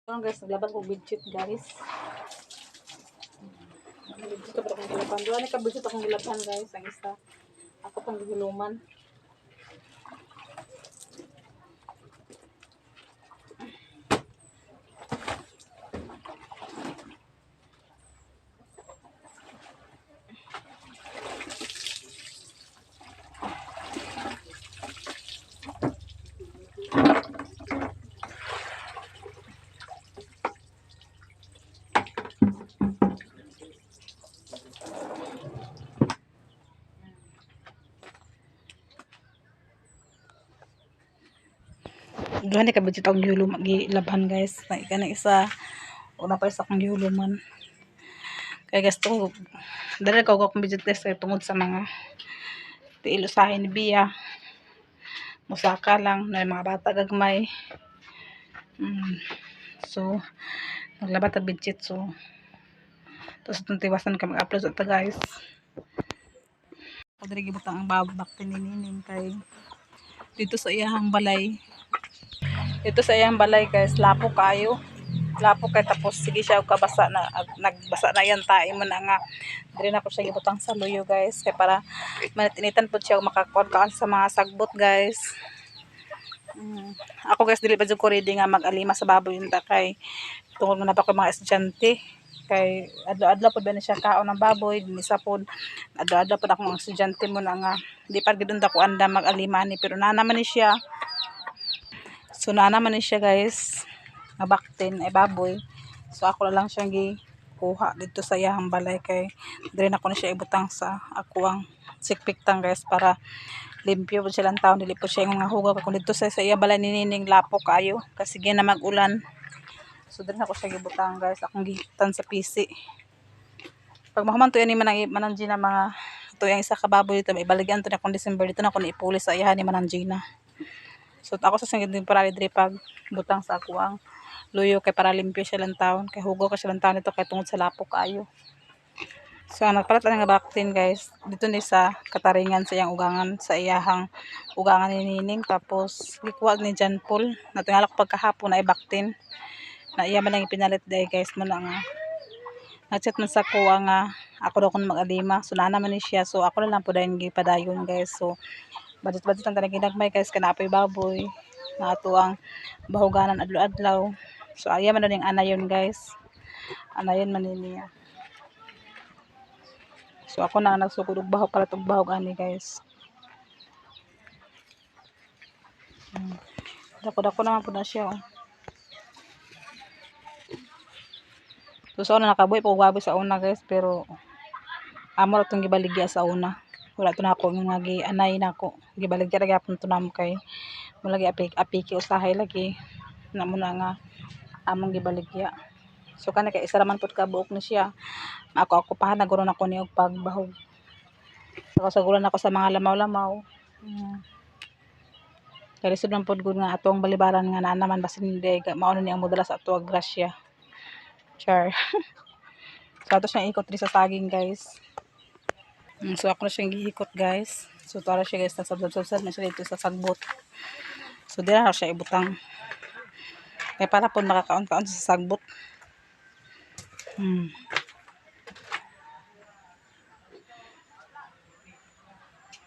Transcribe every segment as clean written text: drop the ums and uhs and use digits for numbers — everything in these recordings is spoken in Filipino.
Ano guys, naglaban ko budget guys. Budget pa akong gilaban. Doon ni ka budget akong gilaban guys, ang isa. Ako pang gihuluman. Doon ni ka budget akong gilaban guys. Kana isa una pa isa akong gihuluman. Kaya guys to dali ko akong budget guys kay tungod sa mga tiil usahin ni Bia. Musaka lang na mga bata gagmay. So naglaba ta budget so tapos itong tiwasan ka mag-upload sa ta guys. Ako diri gibutang ang babak tininining kay dito sa iyang balay. Dito sa iyang balay guys, lapo kayo. Lapo kay tapos sige siya kabasa na nagbasa na yan tae mo na nga. Diri na ko siya gibutang sa luyo guys kay para manitinitan pud siya makakuan sa mga sagbot guys. Ako guys dili pa jud ko ready nga mag-alima sa baboy yun ta kay tungod na pa ko mga estudyante kay adlaw-adlaw pud ba ni siya kaon ng baboy dinhi sa pod adlaw-adlaw pud ako mga estudyante mo na nga di pa gid ko anda mag-alima ni pero na naman ni siya. So na naman ni siya guys nga baktin ay baboy. So ako na lang siyang gikuha dito sa iyang balay kay diri na ko na siya ibutang sa ako ang sikpiktang guys para limpyo po silang taon dili po siya nga hugaw kung dito sa iya balay ni Nining lapo kayo kasi gina mag-ulan. So diri na ko siya gibutang guys akong gihitan sa PC. Pag mahuman to ani manang Gina mga to yang isa ka baboy dito ibaligyan to na kung December dito na ko ipulis sa iyahan ni manang Gina. So ako sa sangid din para diri pag butang sa ako ang luyo kay para limpyo siya lang taon kay hugaw ka siya lang taon ito kay tungod sa lapo kayo. So nagpalit lang nga baktin guys dito ni sa kataringan sa iyang ugangan sa iyahang ugangan ni Nining tapos gikuha ni John Paul natingalak pagkahapon na ibaktin na iya man ang ipinalit day guys mo na nga nagchat man sa ko nga ako daw kun mag-alima so na naman ni siya so ako na lang po dayon gipadayon guys so budget ang tanang ginagmay guys kana apoy baboy na ato ang bahuganan adlaw-adlaw so iya man ning anayon guys anayon man niya. So ako na nagsugod og bahog para tog bahog ani guys. Dako naman po na siya. Oh. So sa una nakabuhi po baboy sa una guys pero amo ra tong gibaligya sa una. Wala to na ako nga gi-anay nako. Gibaligya ra gyapon to nam kay mo lagi apiki usahay lagi. Namo na nga among gibaligya. So kana kay isa ra man pud ka buok ni siya. Ako pa naguro na ko ni og pagbahog. So sagulan ako sa mga lamaw-lamaw. Kaya lisod man pod gud nga atong balibaran nga naa naman basin hindi mao ni ang modala sa ato grasya. Char. So ato siyang ikot sa saging guys. So ako na siyang gihikot guys. So tara siya guys nasabsab na siya dito sa sagbot. So dira na siya ibutang. Kaya para po makakaon-kaon sa sagbot.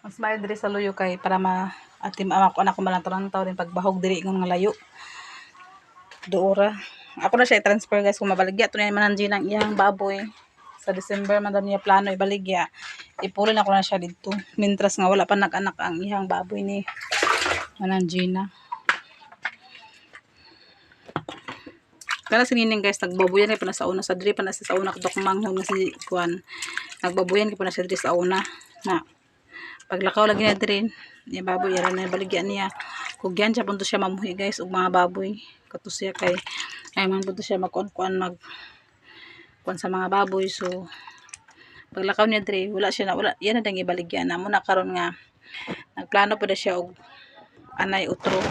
Mas mayo diri sa luyo kay para atim ako anak ko malang taw din pagbahog diri ngon nga layo. Duora. Ako na siya i-transfer guys kung mabaligya to na manang Gina ang iyang baboy. Sa December man daw niya plano ibaligya. Ipulin ako na siya dito. Mintras nga wala pa nag-anak ang iyang baboy ni manang Gina. Kana si Nining guys nagbabuyan ni pa na sa una sa diri pa na sa una kadto manghon nga si kuan. Nagbabuyan ki pa na siya diri sa una na paglakaw lagi na diri ni baboy ara na baligyan niya. Kugyan siya punto siya mamuhi guys og mga baboy. Kato siya kay ay man punto siya magkuan kuan sa mga baboy so paglakaw niya diri wala siya na wala yan na dang ibaligyan na mo na karon nga nagplano pa siya og anay utro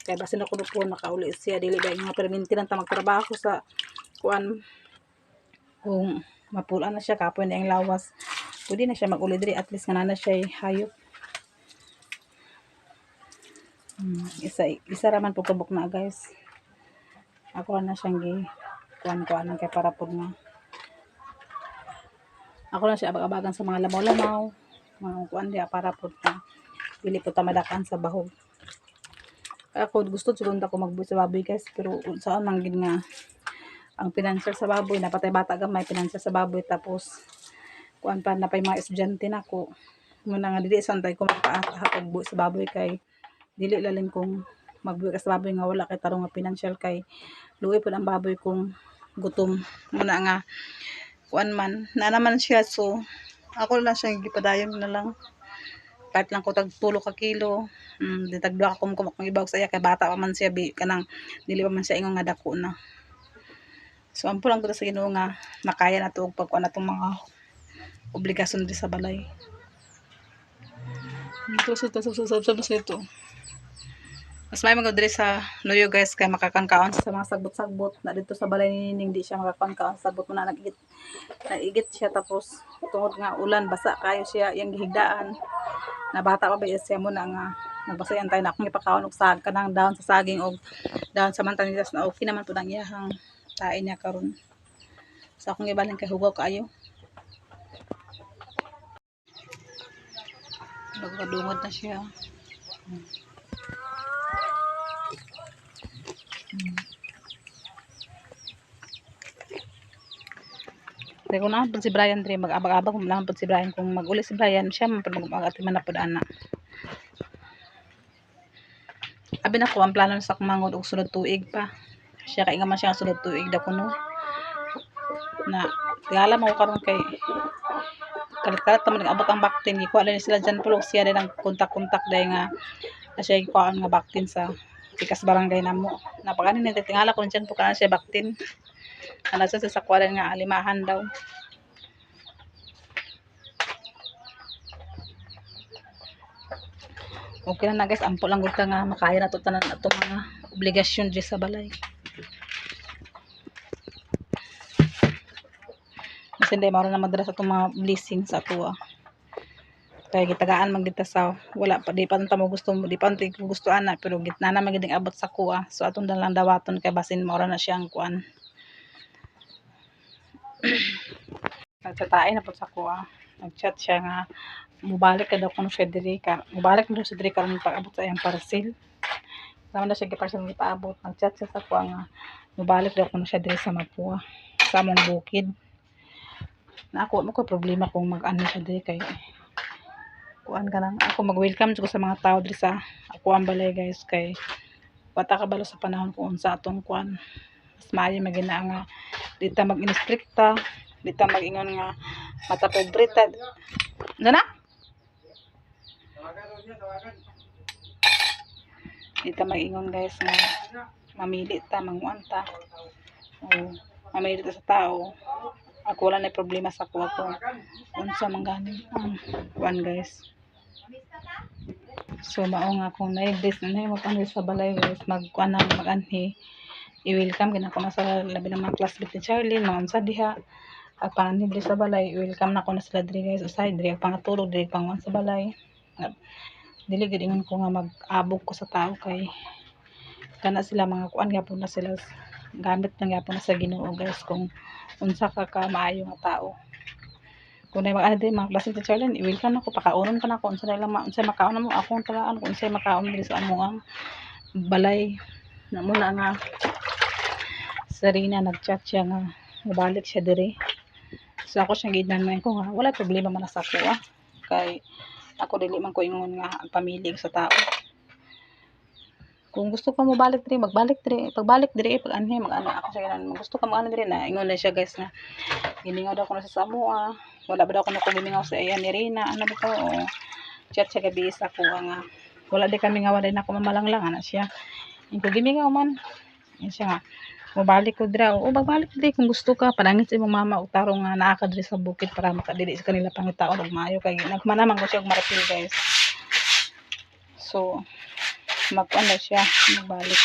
kaya basin ako po nakauli siya dili ba nga perminti lang ta magtrabaho sa kuan kung mapulaan na siya kapoy na ang lawas pwede na siya mag-uli diri at least nga na siya hayop. Isa raman po kabuk na guys. Ako na siyang kuan kay para pud nga. Ako na siya abag-abagan sa mga lamaw-lamaw. Mga kuan diya para pud nga dili po ta madakan sa bahog. Ako gusto siguro ko magbuo sa baboy guys, pero saan man gid nga ang financial sa baboy napatay bata gamay financial sa baboy tapos kuan pa na pay mga estudyante nako. Muna nga dili santay ko magpaakag sa baboy kay dili lalim kong magbuo ka sa baboy nga wala kay tarong nga financial kay luoy pud ang baboy kung gutom. Muna nga kuan man na naman siya so ako na siya gipadayon na lang kahit lang ko tag 10 ka kilo di tag 2 ka kumkum akong ibawag sa iya kay bata pa man siya kanang dili pa man siya ingon nga dako na. So ampo lang ko sa Ginoo nga makaya na to og pagkuan natong mga obligasyon di sa balay. Ito. Mas may mga diri sa loyo guys kay makakangkaon sa mga sagbot-sagbot na dito sa balay ni Nining di siya makakangkaon sa sagbot mo na nagigit siya tapos tungod nga ulan basa kayo siya yang gihigdaan na bata pa ba siya mo na nga nagbasayan tayo na akong ipakaon og kanang dahon sa saging og dahon sa mantanilas na okay naman pud ang iyahang tain niya karon. Sa akong ibalhin kay hugaw kaayo. Nagkadungod na siya. Kaya kung naman si Brian dre mag-abag-abag kung naman si Brian kung mag-uli si Brian siya mag-atiman na po ana. Abi na ko ang plano sa kumangod og sunod tuig pa. Siya kay nga man siya sunod tuig da kuno. Na tingala mo karon kay kalit-kalit ta man nag-abot ang baktin gikuha lang sila dyan pulog siya din ang kontak-kontak dahil nga siya gikuhaan nga baktin sa tikas barangay namo. Napakanin ni tingala ko dyan po kana siya baktin. Ana sa sakwalan nga alimahan daw. Okay na guys, ampo lang gud ka nga makaya na to tanan atong mga obligasyon di sa balay. Kasi hindi maro na madara sa itong mga blessing sa ato kaya gitagaan man kita sa wala pa di pa mo gusto di pa ko gusto ana pero gitna na magiding abot sa kuha so atong lang dawaton kay basin mao na siya ang kuan. Nagtatain na po sa kuha. Nag-chat siya nga mubalik ka daw kung siya diri ka mubalik mo siya diri karon pag-abot sa iyang parcel. Naman na siya giparcel gipaabot. Nag-chat siya sa kuha nga mubalik daw kung siya diri sa Mapua sa among bukid. Na ako mo ko problema kung mag-ano siya diri kay kuan ka lang ako mag-welcome ko sa mga tao diri sa ako ang balay guys kay wata ka balo sa panahon kung unsa atong kuan mas maayo magina nga dita mag-instrikta dita mag-ingon nga mata pobreta na dita mag-ingon guys nga mamili ta manguan ta o mamili ta sa tao ako wala na problema sa kuha ko unsa man gani kuan guys. So mao nga kung na-this na mag-anhi sa balay guys mag-kuan na mag-anhi i-welcome gina ko na sa labi ng mga classmate ni Charlie mga unsa diha at panganhi diri sa balay i-welcome na ko na sila diri guys usay diri pangatulog diri panguan sa balay dili gid ingon ko nga mag-abog ko sa tao kay kana sila mga kuan gyapon na sila gamit na gyapon na sa Ginoo guys kung unsa ka maayo nga tao. Kung na mag-ano din mga klase ni Charlene, i-welcome na ko, pakaunon ka na ko, unsa makaon mo, akong talaan, kung unsa makaon diri sa among balay. Na muna nga, Sarina, nag-chat siya nga, mabalik siya diri. So ako siyang gidnan ko nga, wala problema man sa ako kay ako dili man ko ingon nga ang pamili sa tao. Kung gusto ka mo balik diri, magbalik diri. Pagbalik diri, pag-anhi, mag-ano ako sa ginan. Gusto ka mag-ano diri na, ingon na siya guys nga, giningaw daw ko na sa Samoa. Wala ba daw ko nakumingaw sa iya ni Rina ano ba to o chat siya gabi sa ko nga wala di kami nga wala na ko mamalanglang ana siya ko gimingaw man yan siya nga mabalik ko dira o magbalik diri kung gusto ka panangit sa imong mama o tarong nga naa ka diri sa bukid para makadili sa kanila pangitaon og maayo kay nagmanaman ko siya og marapil guys so magkuan daw siya magbalik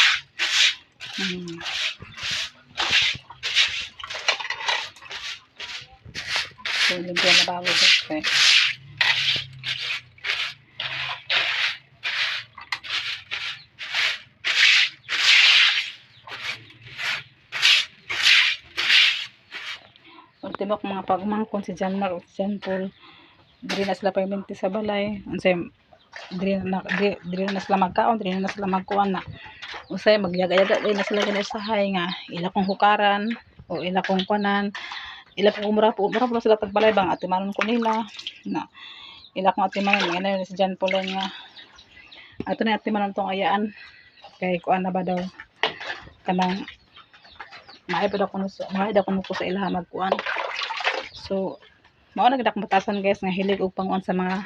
so limpyo na bago guys okay. tibok mga pagmangkon si Janmar o si John Paul, diri na sila perminti sa balay. Unsay diri na sila magkaon, diri na sila magkuan na. Usay magyaga-yaga diri na sila ginusahay nga ila kong hukaran o ila kong kuanan, ila kong mura po sila tagbalay bang atimanon ko nila na ila kong atimanon nga si John Paul nga ato na atimanon tong ayaan kay kuan na ba daw kanang maayod ako sa ilaha magkuan. So mao na gid akong batasan guys nga hilig og panguan sa mga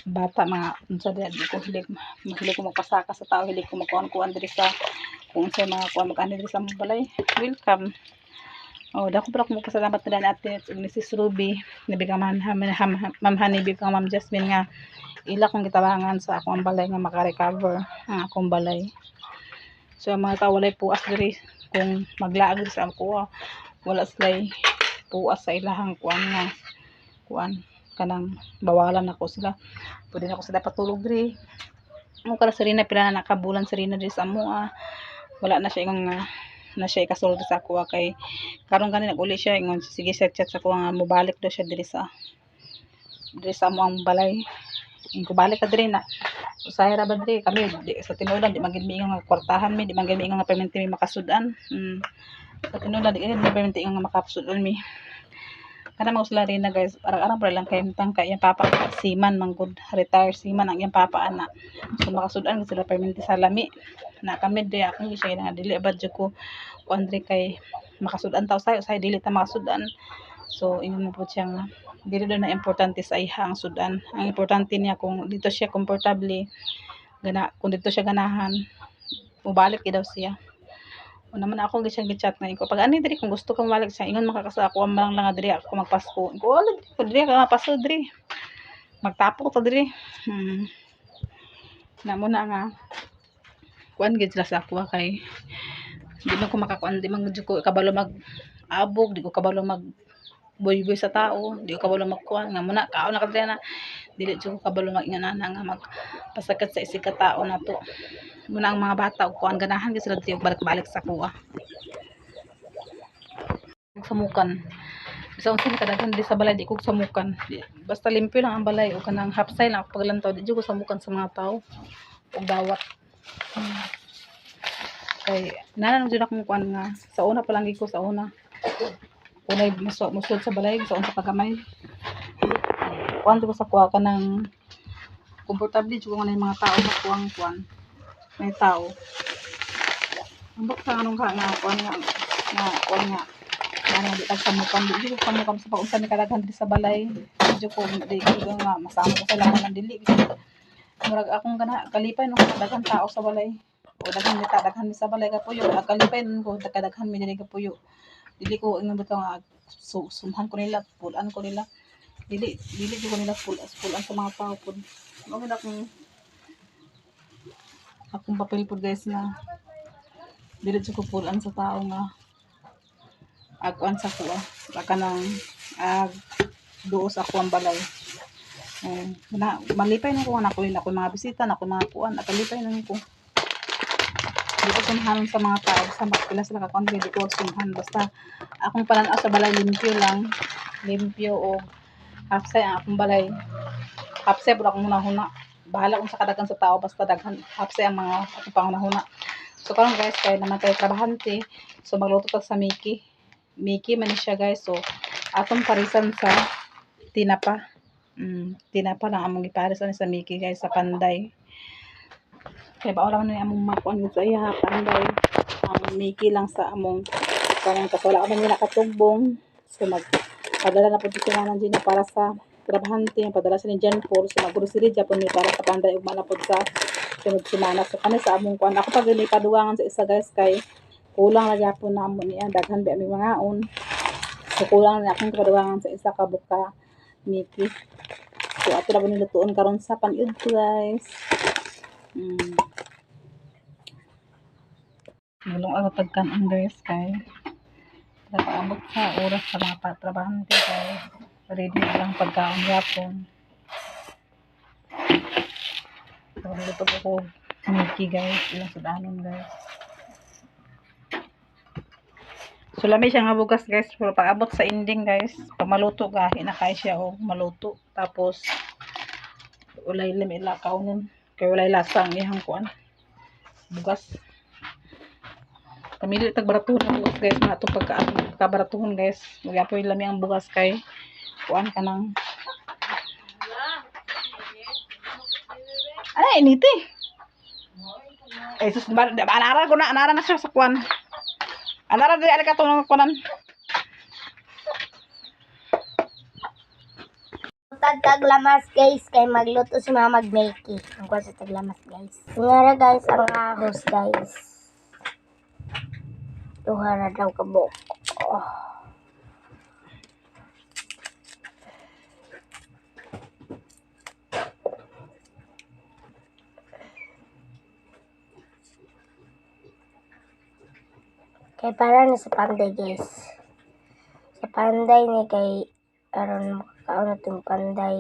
bata, mga unsa di ko hilig ko magpasaka sa tao, hilig ko magkuan diri sa kung unsay mga kuan mag-ani diri sa among balay. Welcome. Oh, dako pala ko magpasalamat na natin ug ni Sis Ruby, nabigang Ma'am Honey, bigang Ma'am Jasmine nga ila kong gitabangan sa akong balay nga maka-recover ang akong balay. So mga tao walay puas diri kung maglaag sa ako, wala sila puas sa ilahang kuan kanang bawalan ako sila. Pwede na ako sila patulog diri. Mo kara Serena pila na nakabulan Serena diri sa amoa. Wala na siya ingon nga na siya ikasulod sa ako kay karon gani nag-uli siya ingon sige sa chat sa ko nga mobalik daw siya diri sa amoang balay. Ko balik ka diri na usahay ra ba diri kami sa tinulan di man gid mi nga kwartahan mi, di man gid mi nga permanente mi makasudan. Sa tinulan di gid mi permanente nga makasudan mi. Kana mo sila rin na guys, arang-arang pa lang kay tangka yung papa seaman man good, retire seaman ang iyang papa ana. So makasudan sila permanente sa lami. Na kami di ako siya nga dili ba jud ko kuandre kay makasudan taw sayo dili ta makasudan. So ingon mo po siya nga dili na importante sa iha ang sudan. Ang importante niya kung dito siya komportable kung dito siya ganahan, mubalik daw siya. O naman ako gisang gichat na ko pag ani diri kung gusto ko mabalik siya ingon makakasa ako ang lang diri ako magpasko ko wala ko diri ka pasko diri magtapo to diri na mo na nga kuan gid sila sa ako kay di man ko makakuan, di man gud ko kabalo mag abog, di ko kabalo mag boy sa tao, di ko kabalo magkuan nga muna kaon na kadre na dili jud ko kabalo mag-ingana nga magpasakat sa isig ka tao nato. Muna ang mga bata og kuan ganahan gid sila diri balik sa kuha. Samukan. Bisa unsa ni kadaghan di sa balay di ko samukan. Basta limpyo lang ang balay o kanang hapsay lang ako paglantaw di jud ko samukan sa mga tao og dawat. Kay nanan jud akong kuan nga sa una pa lang gid ko sa una. Unay musod sa balay sa unsa pagamay. Kuan jud ko sa kuha kanang komportable jud ko nga mga tao sa kuan. May tao. Ambot sa anong ka nga kuan nga di tagsamukan di ko samukan sa paunsa ni kadaghan diri sa balay. Di ko nga masamo ko sa laman ng dili. Murag akong kalipay no kadaghan tao sa balay. O daghan mi sa balay kapuyo. Kalipay nun ko kadaghan mi diri kapuyo. Dili ko ingon bitaw nga sumhan ko nila, pulan ko nila. Dili ko nila pulan sa mga tao pud. Mao gid akong papel po guys na dili ko pulan sa tao nga agkuan sa kuha baka nang duos ako ang balay malipay na ko na ko mga bisita na ko mga kuan nakalipay na ko di ko sumhan sa mga tao sa makapila sila kakuan di ko sumhan basta akong pananaw sa balay limpyo o hapsay ang akong balay hapsay pud akong hunahuna bahala kung sa kadaghan sa tao basta daghan hapsay ang mga akong pangunahuna. So karon guys kay naman tayo trabahante so magluto ta sa Miki man siya guys so atong parisan sa tinapa tinapa lang among iparis sa Miki guys sa panday kay baon naman ni among makuan sa iya panday ang Miki lang sa among kanang kaswala man nila katugbong so magpadala na pud sila nang dina para sa trabahante ang padala sa ni John Paul so mag-grocery Japon ni para sa panday ug manapod sa sunod semana so kami sa among kuan ako pag ni padugangan sa isa guys kay kulang ra gyapon na amo niya daghan ba aming mangaon so kulang na akong padugangan sa isa ka buka Miki so ato na nilutuon karon sa paniud guys Mulong ako pagkanon guys kay nakaabot sa oras sa mga patrabahante kay ready na lang pagkaon yapon. So luto ko Miki guys, ilang sudanon guys. So lami siya nga bugas guys, pero pag abot sa ending guys, pag maluto gahi na kay siya o maluto. Tapos ulay lami lakaw nun. Kay walay lasa ang ihang kuan. Bugas. Kamili tag baratuhon ang bugas guys, mga to pagka baratuhon guys. Magapoy lami ang bugas kay kuan kanang ay initi. Eh sus anara ko na anara na siya sa kuan. Anara dili ka tunong kuanan. Taglamas guys kay magluto si mama mag-makey. Ang kuha sa taglamas guys. Ngara guys ang ahos guys. Tuhara daw kabok. Oh. Kay para na sa panday guys. Sa panday ni kay aron makakaon natin panday.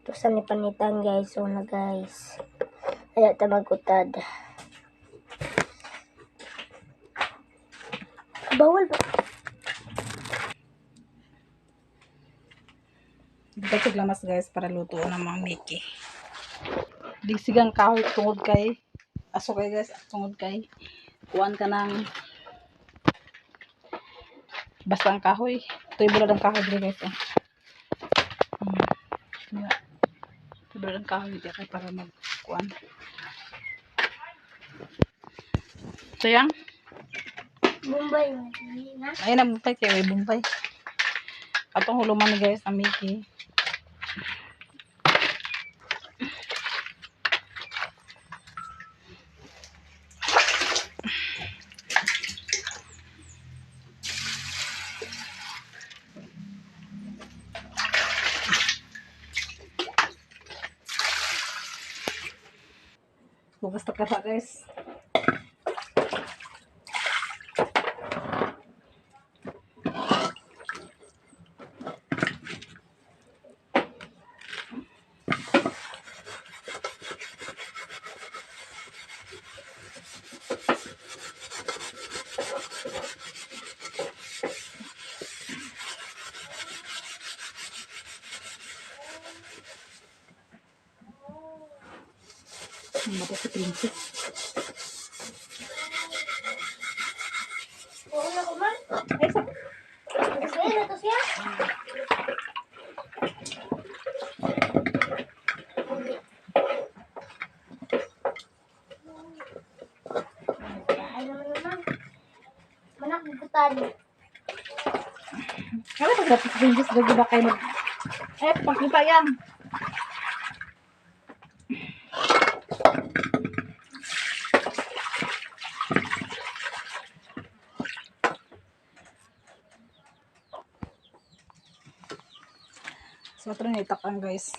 Ito sa ni panitan guys. So na guys. Kaya ito magutad. Bawal ba? Dito taglamas guys para luto ng mga Mickey. Digsigang kahoy tungod kay aso kay guys, tungod kay kuan ka ng basta ang kahoy. Ito'y bulad ang kahoy dito guys. Ito'y bulad ang kahoy dito kay para mag kuan. So yan. Bombay. Ayun na Bombay kay Bombay. Atong huluman ni guys ang Mickey. Bukas na kasa guys. Mata si Princess. Oo na kuman. Ay, sa... Kasi ito siya. Ay naman. Manak gutad. Kala pag dapat si Princess gagi ba kayo mag... Eh, pagkita yan. So, ito na itakang guys.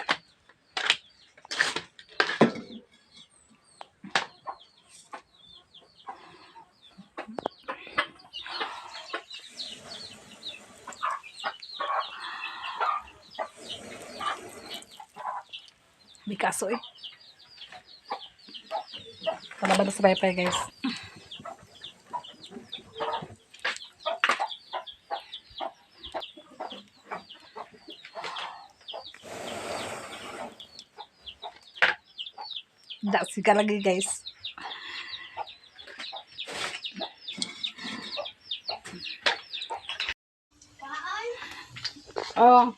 Bikaso eh. Kalabada sa paypay guys. Dasi ka lagi guys. Oh.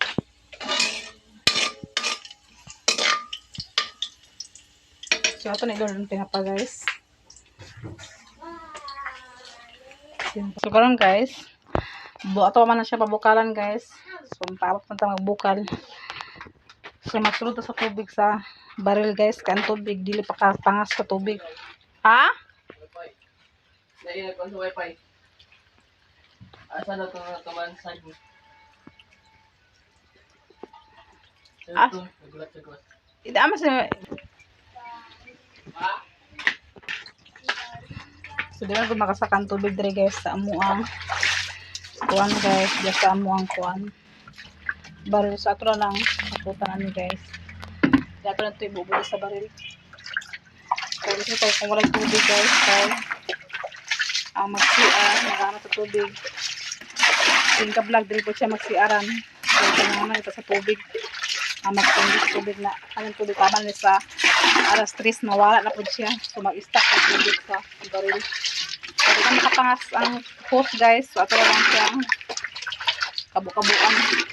So, ito na ilon ng tinapa guys. So, karon guys. Ato man na siya pabukalan guys. So, paabot na tayo magbukal. So, magsulod sa tubig sa baril guys. Kan tubig, dili pa kapangas sa tubig. Ha? Wi-Fi. Dahil nagpon sa Wi-Fi. Asa na ito na kaman sa inyo? Ah? Nagulat. Ida mas so, di ba makasakan tubig diri guys sa amuang kuan guys. Diya sa amuang kuan. baril sa ato na lang kaputan ni guys. Dato na ito ibubulo sa baril. Kung gusto tayo kung walang tubig guys, kaya ang magsiar, magana sa tubig. Yung ka-vlog, dili po siya magsiaran. Kaya kailangan ito sa tubig. Magtubig tubig na, anong tubig tama na sa alas 3, nawala na po siya. So mag-stack ang tubig sa baril. So dito makapangas ang hose guys. So ato lang siya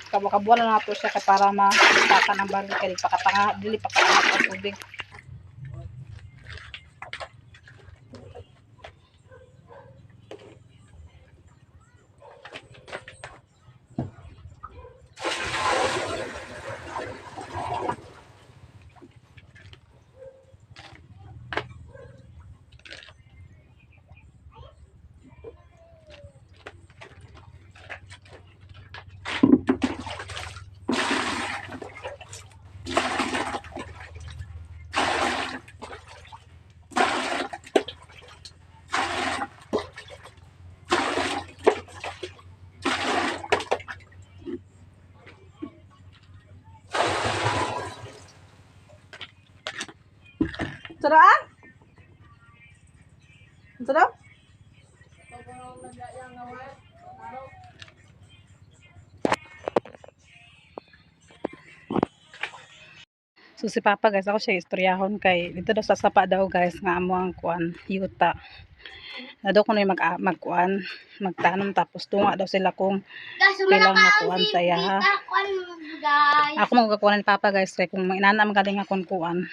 kabu-kabuan na nato siya para ma-stackan ang baril. Kaya dili pakaangat ang tubig. Saraan? Sarap? So si Papa guys, ako siya istoryahon kay dito daw sa sapa daw guys nga amo ang kuan yuta. Na daw kuno magkuan, magtanom tapos tunga daw sila kung kailang makuan sa iya ha. Ako magkukuan ni Papa guys kay kung inana magaling akong kuan.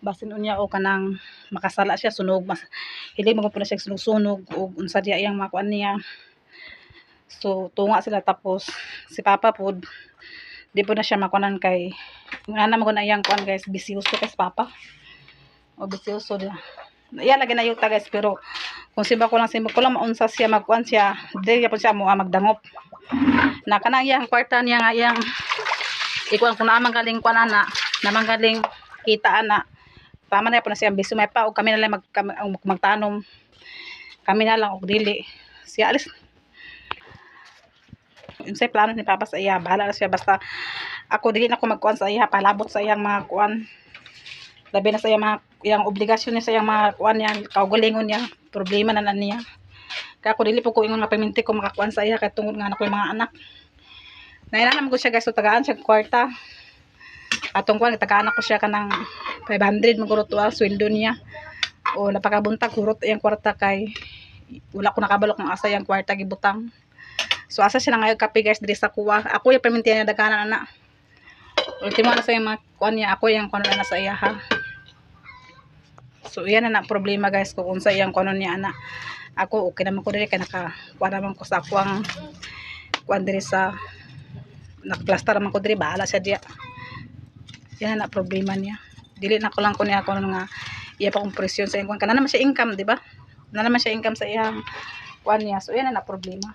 Basin unya o kanang makasala siya sunog mas hindi mo po na siya sunog o unsa diya iyang makuan niya. So tunga sila tapos si Papa pod di po na siya makuanan kay inana mo na iyang kuan guys bisyoso kay si Papa. O bisyoso dia. Iya lagi na yuta guys pero kung simba ko lang maunsa siya magkuan siya dili po siya mo magdangop. Na kanang iyang kwarta niya nga iyang ikuan kung naman galing kuan ana naman galing kita ana. Tama na po na siyang biso may pa o kami na lang magtanom. Kami na lang og dili. Siya alis. Yung sa plano ni Papa sa iya, bahala na siya basta ako dili na ako magkuan sa iya, palabot sa iyang mga kuan. Labi na sa iyang mga iyang obligasyon niya sa iyang mga kuan niya, kaugalingon niya, problema na niya. Kaya ako dili po ko ingon nga paminti ko makakuan sa iya kay tungod nga ako yung mga anak. Nainanam ko siya guys, so tagaan siya kwarta. Atong kuan tagaan ko siya kanang 500 magurot wa sweldo niya. O napakabuntag kurot iyang kwarta kay wala ko nakabalok ng asa iyang kwarta gibutang. So asa siya ngayon kape guys diri sa kuwa. Ako yung pamintihan niya daganan ana. Ultimo na sa mga kuan niya, ako yung kuan na sa iya ha. So yan na problema guys kung unsa iyang kuan niya ana. Ako okay naman ko diri kay naka kuan naman ko sa kuwang kuan diri sa nakaplastar naman ko diri bahala siya diya. Yan na problema niya. Dili na ko lang ko niya ako nga iya pa kong presyon sa iyang kuan kana naman siya income di ba? Na naman siya income sa iyang kuan niya. So yan na problema.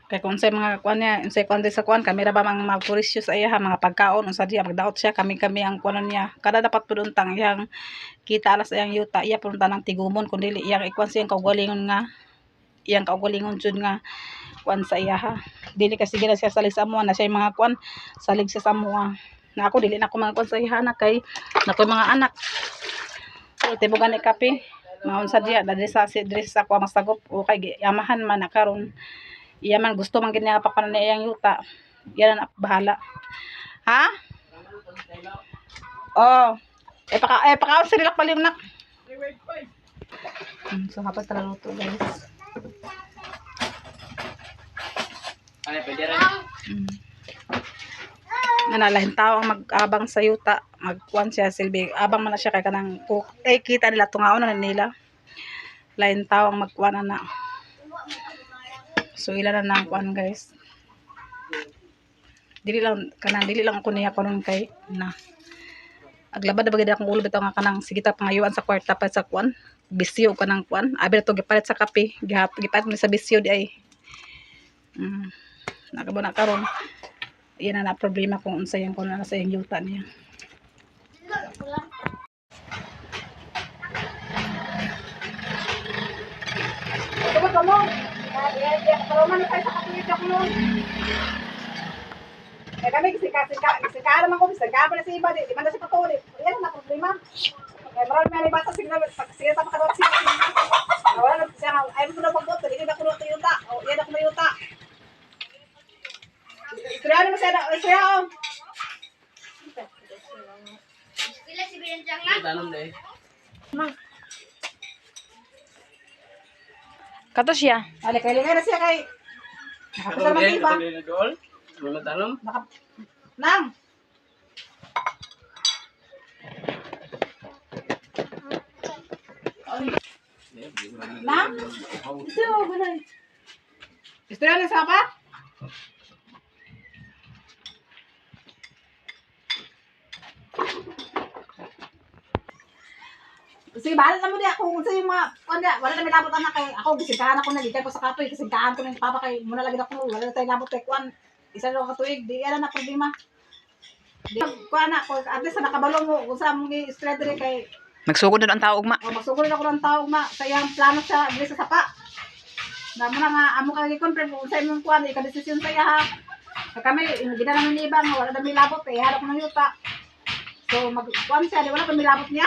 Kaya kung sa mga kuan niya, sa kuan sa kuan, kamera ba mga mapurisyo sa iya ha, mga pagkaon, unsa diya magdaot siya, kami ang kuan niya. Kada dapat puduntang yang kita alas iyang yuta, iya puduntang ng tigumon kun dili iyang ikuan siyang kaugalingon nga, iyang kaugalingon jud nga kuan sa iya ha. Dili kasi gila siya salig sa amo na siya mga kuan, salig siya sa amo. Na ako dili na ako mga kuan sa iya na kay nako mga anak. So tibo gani kape, maun sa diya, dali sa kuan masagop o kay yamahan man na karon. Iya man gusto man gid niya papanan niya iyang yuta. Yan na bahala. Ha? Oh. Pakaon sa nilak palim nak. So hapat tala luto guys. Ay, pwede rin. Nanalahin tao ang mag-abang sa yuta. Magkuan siya silbi. Abang man na siya kay kanang kita nila tungaon na nila. Lain tao ang magkuan na. So ila na nang kuan guys. Dili lang ako niya kunon kay na. Aglabad na bagay akong ulo bitaw nga kanang sige ta pangayuan sa kwarta pa sa kuan. Bisyo kanang kuan. Abi to gipalit sa kape. Gipalit mo sa bisyo di ay. Nakabo na karon. Yan na problema kung unsa yang kuno na sa iyang yuta niya. ko mo. Karoon na tayo sa katulit ako noon. Eh kami, sika naman ko, sika pa na si iba, di man na si patulit. Yan na problema. Eh marami may bata, sige pa makadot siya. Wala na siya, ayaw mo na pagdot, hindi na kuno to yuta. O, yan ako may yuta. Istorya mo siya, istorya o. Tanong na eh. Kato siya. Alikay na siya kay. Nakapasar man iba. Mga tanong? Nang. Nang. Istorya na sa pa? Sige, bahala na mo di ako kung sa yung mga, wala na may labot anak kay ako, gisingkahan ako na, di ko sa katoy, gisingkahan ko ng papa kay, muna lagi ako, wala na tayo labot kay kuan, isa lang katuig, di yan na problema. Di, kuan na, at least na nakabalong mo, kung saan mong i-spread rin kay, Magsugod na ang tao ugma. magsugod ako ng tao, sa iyang plano sa, dili sa sapa. Na mo na nga, amo ka i-confirm kung sa imong kuan, ika-desisyon sa iya ha. Kami, gina namin ni ibang, wala na may labot, kay harap ko ng yuta. So, mag-kuan siya, di wala pa may labot niya.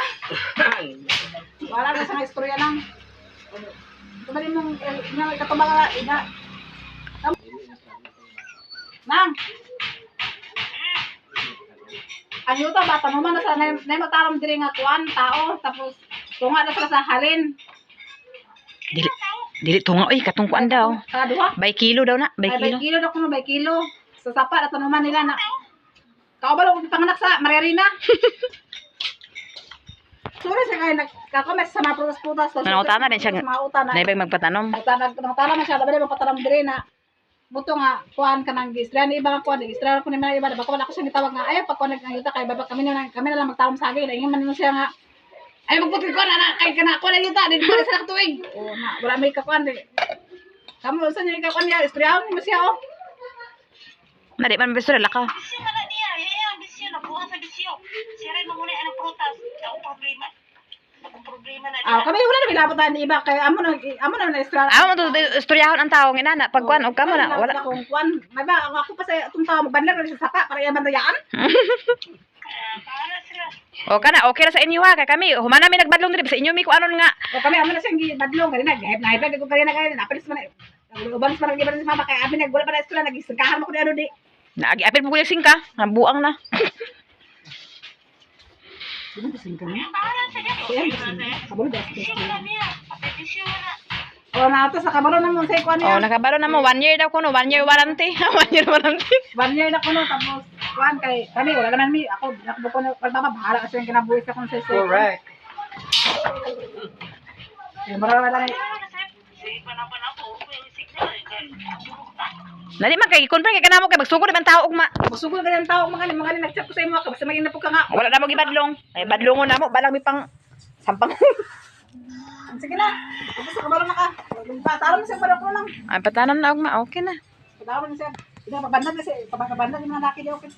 Wala na sa istorya lang. Tumali mong ikatubang Nang! Ang yuta ba, tanuman na sa mataram diri nga kuan, tao, tapos tunga na sila sa halin. Dili tunga oy katungkuan daw. Kaduha? Bay kilo daw na, bay Ay, kilo. by kilo na kuno, by kilo. Sa sapa, at tanuman nila na. Kaobalo, panganak sa Mariarina. Sorry siya kaya nagkakomet sa mga prutas-prutas. Nanangutana din siya. Sa mga utana. Naibay magpatanom. Nagtana man siya, labi na magpatalam diri na. Buto nga, kuhan ka ng gistra. Ni iba nga kuhan, gistra ko ni mga iba. Baka wala ko siya nitawag nga, ayaw, pag kuhan nagkangita kay baba kami na lang magtawag sa agay. Ingin man siya nga, ay magputin ko na, kay ka na, kuhan na yuta, din pa sa nakatuig. O na, wala may kakuhan. Kamu, saan niya ikakuhan niya? Istriyahan mo siya, o. Na di man beso lakaw. Bisyo na niya, yung bisyo, nabuha sa bisyo. Siya rin mamuna ang prutas. Ang problema. Ang problema na Ah, kami wala na may labotan ni iba. Kaya amo na na-istriyahan. Amo to istoryahan ang tao ngina na pagkuan og kamo na wala. Kung kuhan, may ba, ako pa sa itong tao, magbandag na sa sapa, para yung bandayaan. Paano sila? O kana okay ra sa inyo ha kay kami humana mi nagbadlong diri sa inyo mi ko anon nga. O kami, amo na siyang badlong, kanina, gahip ko kanina kaya, napalis man, ubang sa marang gibaran sa mama, kaya amin nagwala pa na istorya, nagisagahan mo ko ni ano di. Naagi apil mo kuya singka, buang na. Sino ba singka niya? Paano sila? Kaya ba singka? Kabalo ba? Bisyo na niya. Pati bisyo na. O na ito, sa kabalo na mo sa ikuan Oh, niya. nakabalo na mo 1 year daw kuno, 1 year warranty. 1 year warranty. 1 year na ko no, tapos, kuan kay, kami, wala naman mi, ako, nakabuk ko na, pagbabahala kasi yung kinabuhi sa kong sa Correct. Marami na lang. Sige pa naman ako. Yung signal. Nadi man kay confirm kay kanamo kay magsugod man tao ugma. Masugod ka ng tao, mga nag-chat ko sa imo, basta maging na po ka nga. Wala na mo gibadlong. Ay badlongon na mo balang mi pang sampang. Sige na, tapos sa kabalo na ka. Patalo mo siya, para ko lang. Ay patanan na ugma, okay na. Patalo mo siya. Ina, pabandag na siya, pabandag yung mga laki di okay.